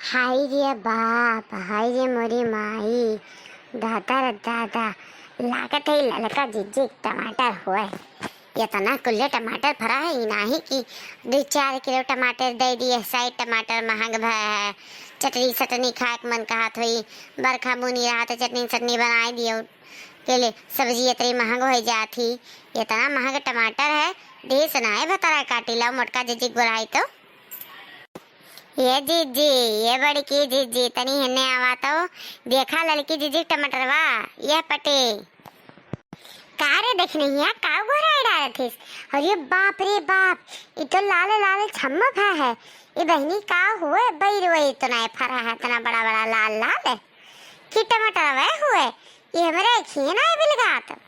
हाय रे बाप, हाय रे मोरी माई, दादा रे दादा। लागत है ललका जिज्जी टमाटर हुआ है। इतना कुल्ले टमाटर भरा है ही नहीं कि 2-4 किलो टमाटर दे दिए। सही टमाटर महंग है। चटनी सटनी खाए के मन कहत हुई। बरखा बुनी रहा तो चटनी सटनी बनाई दियो के लिए सब्जी इतनी महंग हो जाती। इतना महंगा टमाटर है, देश ना है भतरा काटी लाओ मोटका जिज्जी गोराई तो। ये जीजी, ये बड़ी की जीजी तनी हिन्ने आवा तो देखा लड़की जीजी टमाटरवा ये पटे कारे देख नहीं है का गोरा डाले थे। अरे बाप रे बाप, ये तो लाल लाल छम्मक है। ये बहनी का हुए बैर वही तो नहीं फरा है, इतना बड़ा बड़ा लाल लाल है कि टमाटर वे हुए। ये हमारे खीना है बिलगात।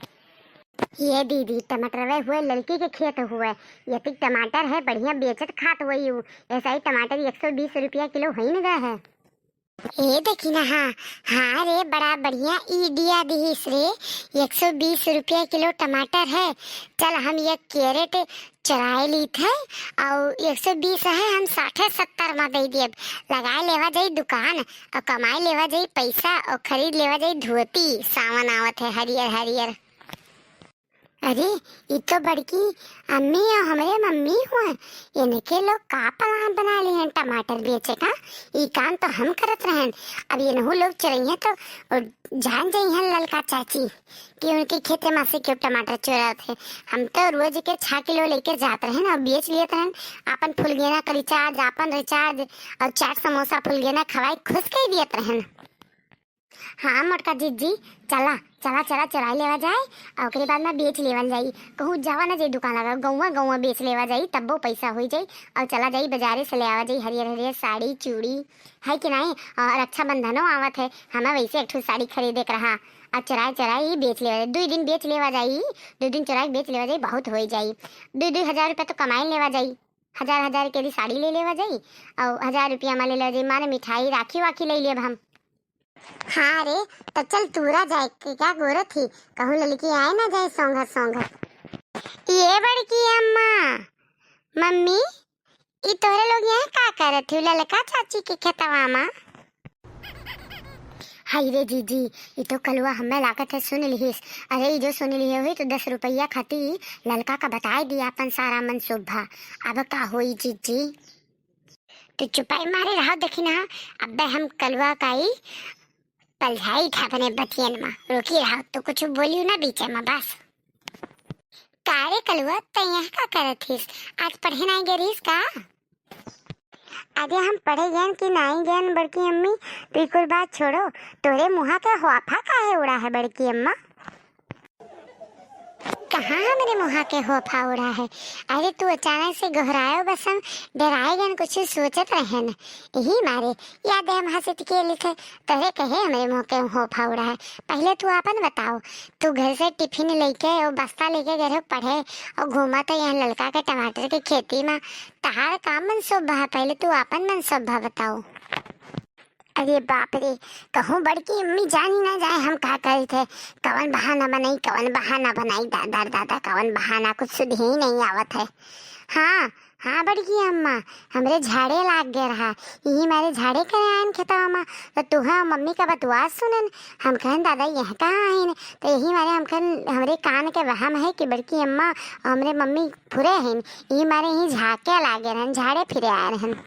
ये दीदी टमाटर वे हुए लड़की के खेत हुए। ये तिक टमाटर है बढ़िया बेचत खात हुई। ऐसा ही टमाटर 120 रुपया किलो हो न गए है। ये देखी ना, हाँ हाँ रे बड़ा बढ़िया ईडिया दिहिस रे। 120 रुपया किलो टमाटर है। चल हम ये कैरेट चुराए ली थे और 120 है, हम 60-70 में दे दिए। लगाए लेवा जाई दुकान और कमाई लेवा जाई पैसा और खरीद लेवा जाई धोती सामान आवत है हरियर हरियर। अरे ये तो बड़की अम्मी और हमारे मम्मी हुए। इनके लोग का प्लान बना लिए हैं टमाटर बेचे का। ये काम तो हम करत रहें। अब ये नहु लोग चुराई तो जान जाई हैं ललका चाची कि उनके खेते में से क्यों टमाटर चुरा थे। हम तो रोज के 6 किलो लेके जाते रहे ना और बेच लिए रहें। अपन फुलगेना का रिचार्ज, अपन रिचार्ज और चाट समोसा फुलगेना खवाई खुश कर दिए रहें। हाँ मोटका जीजी, चला चला चला चुराई लेवा जाए और उसके बाद में बेच लेवा जाई। कहूँ जावा ना जाई दुकान लगा गौवा गौवा बेच लेवा जाई, तब वो पैसा हो जाई। और चला जाई बाजारे से ले आवा जाई हरियर हरियर साड़ी चूड़ी है कि नहीं। और रक्षाबंधनों आवत है, हमें वैसे एक साड़ी खरीदे के रहा। और चुराई चुराई बेच लेवा जाई। 2 दिन बेच लेवा जाई, 2 दिन चुराई बेच लेवा जाई, बहुत हो जाई। 2-2 हजार रुपया तो कमाई लेवा जाई। 1000 के लिए साड़ी ले लेवा जाई और 1000 रुपया में ले लेवा जाई माने मिठाई राखी वाखी ले लेब हम। हाँ रे, तो चल तूरा जाए कि क्या गोरत थी। कहूँ लड़की आए ना जाए सोंघत सोंघत। ये बड़की अम्मा मम्मी, ये तोरे लोग यहाँ का करत थी ललका चाची के खेतवा में। हाय रे दीदी, ये तो कलुआ हमें लागत है सुन लिहिस। अरे ये जो सुन लिए हुई तो 10 रुपया खाती ललका का बताए दिया अपन सारा मनसूबा। अब का हुई जीजी तो चुपाई मारे रहा देखी ना। अब हम कलुआ का ही पलझाई था अपने बतियन में रोकी रहा तो कुछ बोलियो ना बीच में बस। कारे कलुआ तो यहाँ का करत थीस, आज पढ़े नहीं गरीस का। अरे हम पढ़े गए कि नहीं गए बड़की अम्मी, बिल्कुल बात छोड़ो। तोरे मुँह का हुआफा काहे उड़ा है बड़की अम्मा। कहाँ मेरे मुँह के होफा उड़ा है। अरे तू अचानक से घबरायो बस हम डराए गए कुछ सोचत रहे न यही मारे याद है हम हंसत के लिखे तोरे कहे मेरे मुँह के होफा उड़ा है। पहले तू अपन बताओ, तू घर से टिफिन लेके और बस्ता लेके गए पढ़े और घूमा तो यहाँ ललका के टमाटर की खेती में तहार का मनसूबा है। पहले तू अपन मनसूबा बताओ। अरे बाप रे, कहूँ बड़की अम्मी जानी ना जाए हम का करे थे। कवन बहाना बनाई कवन बहाना बनाई, दादा दादा कवन बहाना कुछ सुध ही नहीं आवत है। हाँ हाँ बड़की अम्मा, हमरे झाड़े लाग गए रहा। यही मारे झाड़े करे आयन खेतवा में तो तुहा मम्मी का बतवास सुनन। हम कहन दादा यहाँ कहाँ आइन तो यही मारे हम कहन हमरे कान के वहम है कि बड़की अम्मा और हमरे मम्मी फुरे हैं। यही मारे यही झाके लागे रहन, झाड़े फिरे आए रहन।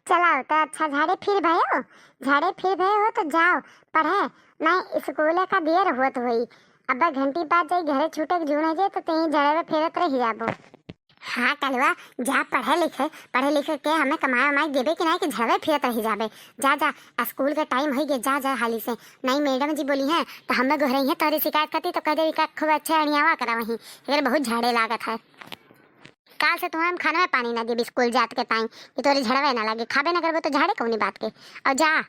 चलाओ तो अच्छा झाड़े फिर भयो, झाड़े फिर भयो हो तो जाओ पढ़े नहीं स्कूल का देर होत हुई। अब घंटी बाद जाई घरे छूटे जूने जाए तो कहीं झड़े में फिरत रही जाबो। हाँ कलवा जा पढ़े लिखे के हमें कमाए वमाई देबे कि नहीं कि झड़े फिरत रही जाबे। जा जा स्कूल का टाइम हो गया, जा जा हाली से। नहीं मैडम जी बोली हैं तो हमें गोहरई है तोरी शिकायत करती तो कह दे खूब अच्छे अड़ियावा करा वहीं अगर बहुत झाड़े लागत है। काल से तुम्हें खाने में पानी ना दे स्कूल जात के टाइम कि तोरे झड़वे ना लगे, खाबे ना करबो तो झाड़े कौनी बात के। और जा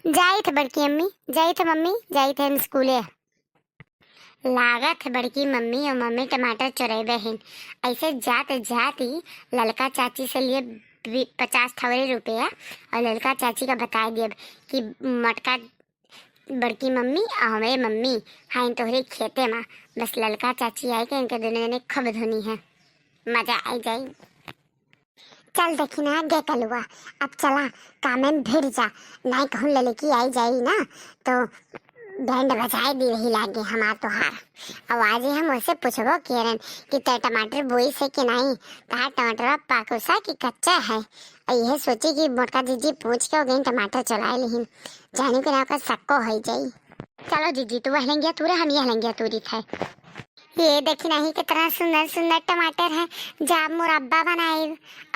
जाई थे बड़की अम्मी, जाई थे मम्मी, जाई थे स्कूले। लागत है बड़की मम्मी और मम्मी टमाटर चुरेबे हैं। ऐसे जाते जाती ललका चाची से लिए 50 थवरे रुपया और ललका चाची का बता दिए कि मटका बड़की मम्मी और हमारे मम्मी हाँ तोहरे खेते में। बस ललका चाची आई के इनके दोनों जने खूब धुनी है, मजा आई जाए। चल देखी ना गे कलुआ, अब चला काम में भिड़ जा, नहीं कहूँ लड़की आई जाई ना तो बैंड बजाए दी रही लागे हमार तोहार। अब आज हम उससे पूछबो किरण कि ते टमाटर बोई से कि नहीं, तार टमाटर पाकुसा कि कच्चा है। और यह सोची कि मोटका जीजी पूछ के गई टमाटर चलाए लिहिन, जाने के ना सक्को हो जाई। चलो जीजी तू हलेंगे तूरे, हम ये हलेंगे तूरी थे। ये देखी नहीं कितना सुंदर सुंदर टमाटर है, जब मुरब्बा बनाए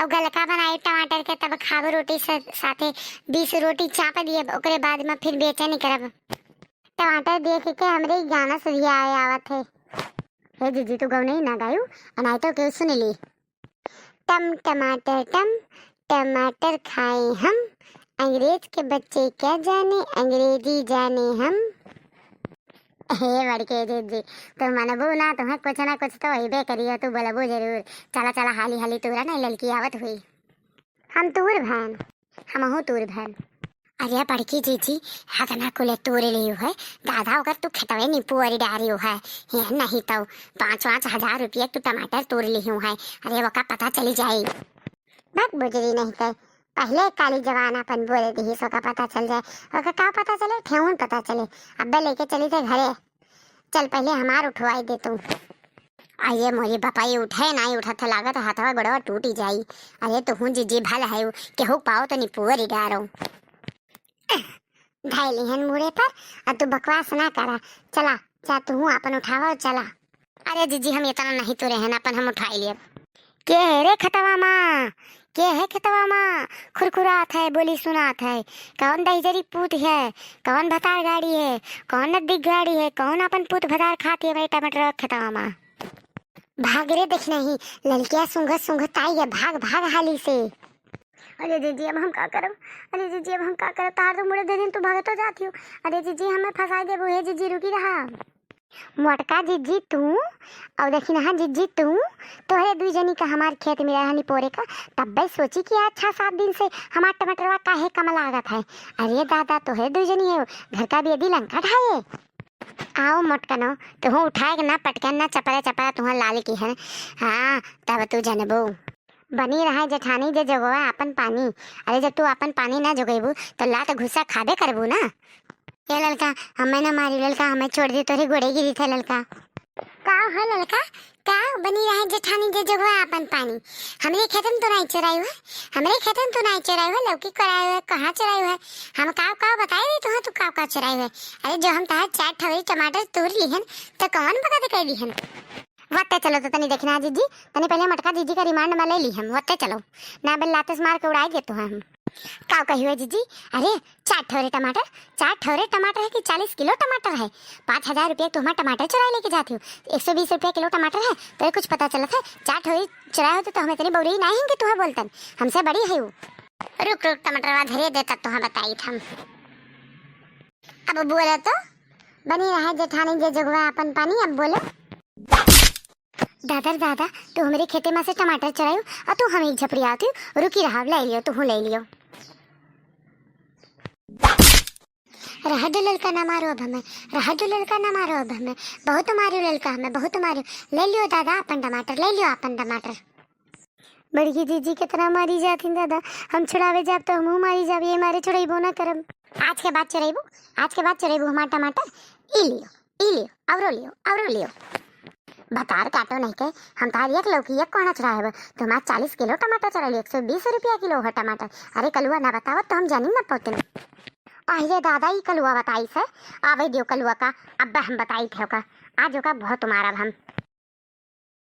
और गलका बनाए टमाटर के, तब खाबो रोटी साथे 20 रोटी चाप दिए, ओकरे बाद में फिर बेचे नहीं करब। टमाटर देख के हमरे गाना सुधिया आए आवत है। हे जीजी तू गौ नहीं ना गायू, नहीं तो क्यों सुन ली। टम टमाटर टम टमाटर खाए हम, अंग्रेज के बच्चे क्या जाने अंग्रेजी जाने हम। हे बड़के जीजी तुम मनबू ना, तुम्हें कुछ ना कुछ तो वही करियो, तू बोलबू जरूर। चला चला हाली हाली तूरा नहीं लड़की आवत हुई। हम तूर भैन, हम हूँ तूर भैन। अरे बड़की जीजी हाथ ना कुले तोरे लियो है, दादा अगर तू खटवे नहीं पुअरी डारियो है, ये नहीं तो 5-5 हजार रुपये तू टमाटर तोड़ लियो है। अरे वो का पता चली जाए, बक बुजरी नहीं कर, पहले काली जवान अपन बोले दी सो का पता चल जाए, और का पता चले ठेहुन पता चले। अब्बे लेके चली थे घरे, चल पहले हमार उठवाई दे तू। आइए मोरी बपाई उठे नहीं उठा था, लागत हाथवा गोड़वा टूटी जाई। अरे तू हूँ जीजी भल है केहू पाओ तो नहीं पुअरी डारो धाई लिहन मुड़े पर। और तू बकवास ना करा, चला जा तू हूँ अपन उठावा चला। अरे जीजी हम इतना नहीं तो रहन, अपन हम उठाई लिए। के है रे खतवा माँ, के है खतवा माँ, खुरखुरात है बोली सुनात है। कौन दहीजरी पूत है, कौन भतार गाड़ी है, कौन नद्दी गाड़ी है, कौन अपन पूत भतार खाती है भाई टमाटर खतवा माँ। भाग रे देख नहीं लड़कियां सुंघत सुंघत आई है, भाग भाग हाली से। अरे जीजी अब हम का करब, अरे जीजी अब हम का करब, तार तो मुड़े दे दिन तू भागतो जाती हो। अरे जीजी हमें फंसा दे हे जीजी रुकी रहा। मोटका जीजी तू और देखी ना जीजी तू, तोहरे दुई जनी का हमार खेत में रहनी पोरे का, तब भाई सोची कि आज 6-7 दिन से हमार टमाटरवा काहे कम लागत है। अरे दादा तोहरे दुई जनी है, घर का भी यदि लंका ढाए। आओ मोटका नो तुह उठाए ना पटकन ना चपरा चपरा तुह लाल की है। हाँ तब तू जनबो बनी रहा जेठानी जे जगवा अपन पानी। अरे जब तू अपन पानी ना जोगेबू तो लात घुसा खाबे करबू ना। ये लड़का हमें ना मारी, लड़का हमें छोड़ दी तोरी गोड़े गिरी थे लड़का। का है लड़का, का बनी रहा जेठानी जे जगवा अपन पानी। हमरे खेतन तो नहीं चराई हुआ, हमरे खेतन तो नहीं चराई हुआ, लौकी कराई हुआ कहाँ चराई हुआ। हम का बताए दी तुह तू का चराई हुआ। अरे जो हम तहार 4 ठवरी टमाटर तोड़ लिहन तो कौन बता दे कर लिहन। वत्ते चलो तो तनी देखना जीजी, तनी पहले मटका जीजी का रिमांड में ले ली हम। वत्ते चलो ना बल लातस मार के उड़ाई देते हम। का कही हुए जीजी, अरे 4 ठवरे टमाटर है कि 40 किलो टमाटर है। 5,000 रुपये तुम टमाटर चुराई लेके जाती हो, 120 रुपये किलो टमाटर है तो कुछ पता चला था। 4 ठवरी चुराए होते तो हमें इतनी बौरी नहीं होंगे तुम्हें बोलतन, हमसे बड़ी है वो। रुक रुक टमाटर धरे दे तब तुम्हें बताई था। अब बोले तो बनी रहा जेठानी जे जगवा अपन पानी। अब बोलो दादा तू हमारे खेते में से टमाटर चरायो और तू हमें झपड़ी आती रुकी रहा, ले लियो तू ले लियो। रहा दो लड़का ना मारो अब हमें, रहा दो लड़का ना मारो अब हमें, बहुत मारो लड़का हमें बहुत मारो। ले लियो दादा अपन टमाटर, ले लियो अपन टमाटर। बड़की जीजी कितना मारी जाती दादा, हम छुड़ावे जाब तो हम मारी जाब, ये मारे छुड़ाइबो ना करब। आज के बाद चुराइबो हमारा टमाटर। ई लियो आवरो लियो। बतार काटो नहीं के हम तार एक लौकी एक कोना चढ़ाए तो हमारा 40 किलो टमाटर चढ़ा लिया, 120 रुपया किलो है टमाटर। अरे कलुआ ना बताओ तो हम जानी ना पौते। अरे दादा ही कलुआ बताई से आवे दियो कलुआ का, अब्बा हम बताई थे का आज का बहुत मारा हम।